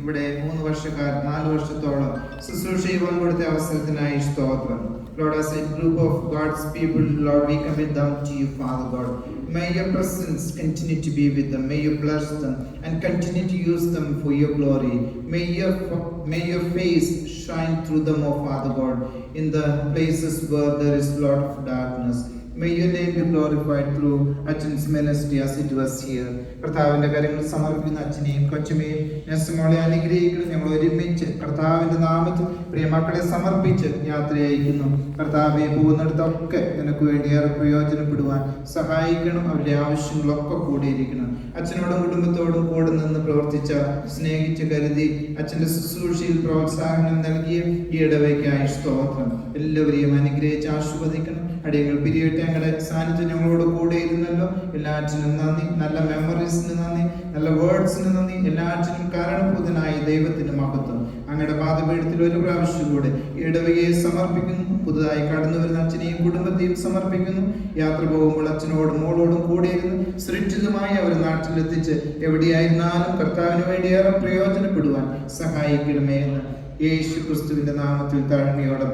ഇവിടെ 3 വർഷക്കാലം 4 വർഷത്തോളം ശുശ്രൂഷ ചെയ്യുവാൻ കൊടുത്ത അവസരത്തിനായി സ്തോത്രം. Lord, as a group of God's people, Lord, we commit them to you, Father God. May your presence continue to be with them. May you bless them and continue to use them for your glory. May your face shine through them, O Father God, in the places where there is a lot of darkness. May your name be glorified through Achan's ministry as it was here. കർത്താവിന്റെ കാര്യങ്ങൾ സമർപ്പിക്കുന്ന അച്ഛനെയും കൊച്ചുമേയും നെസ്മോളെ അനുഗ്രഹിക്കണം. ഞങ്ങൾ ഒരുമിച്ച് കർത്താവിന്റെ നാമത്തിൽ പ്രിയ മക്കളെ സമർപ്പിച്ച് യാത്ര അയക്കുന്നു. കർത്താവെ പോകുന്നിടത്തൊക്കെ നിനക്ക് വേണ്ടി ഏറെ പ്രയോജനപ്പെടുവാൻ സഹായിക്കണം. അവരുടെ ആവശ്യങ്ങളൊക്കെ കൂടിയിരിക്കണം. അച്ഛനോടും കുടുംബത്തോടും കൂടെ നിന്ന് പ്രവർത്തിച്ച, സ്നേഹിച്ച് കരുതി അച്ഛന്റെ ശുശ്രൂഷയിൽ പ്രോത്സാഹനം നൽകിയ ഈ ഇടവയ്ക്കായി സ്തോത്രം. എല്ലാവരെയും അനുഗ്രഹിച്ച് ആശീർവദിക്കണം. അടിയങ്ങൾ പിരിയട്ടെ. ഞങ്ങളുടെ സാന്നിധ്യം ഞങ്ങളോട് കൂടെ ഇരുന്നല്ലോ. എല്ലാറ്റിനും നന്ദി. നല്ല മെമ്മറീസിന് നന്ദി, നല്ല വേർഡ്സിന് നന്ദി. എല്ലാറ്റിനും കാരണഭൂതനായ ദൈവത്തിന് മഹത്വം. അങ്ങയുടെ പാദപീഠത്തിൽ ഒരു പ്രാവശ്യം കൂടെ ഇടവകയെ സമർപ്പിക്കുന്നു. പുതുതായി കടന്നു വരുന്ന അച്ഛനെയും കുടുംബത്തെയും സമർപ്പിക്കുന്നു. യാത്ര പോകുമ്പോൾ അച്ഛനോടും മോളോടും കൂടെ ഇരുന്ന് സുരക്ഷിതമായി അവർ നാട്ടിലെത്തിച്ച് എവിടെയായിരുന്നാലും കർത്താവിന് വേണ്ടി ഏറെ പ്രയോജനപ്പെടുവാൻ സഹായിക്കണമേ എന്ന് യേശു ക്രിസ്തുവിന്റെ നാമത്തിൽ താഴ്മയോടെ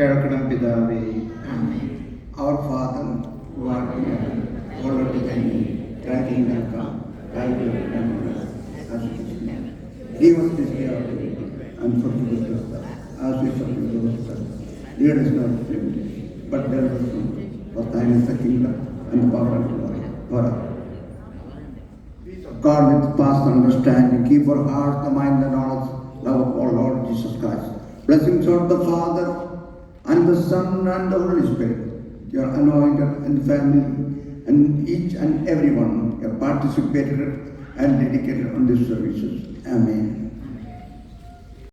കേൾക്കണം പിതാവേ. Our Father, who art in heaven, hallowed be thy name. Thy kingdom come, thy will be done on earth as it is in heaven. Give us this day our daily bread, and forgive us our debts, as we forgive those who sin. Lead us not into temptation, but deliver us from evil. For thine is the kingdom, and the power, and the glory, forever. God, with past understanding, keep our hearts, the mind, and knowledge, love of our Lord Jesus Christ. Blessings of the Father, and the Son, and the Holy Spirit, your anointed and family, and each and every one have participated and dedicated on these services. Amen.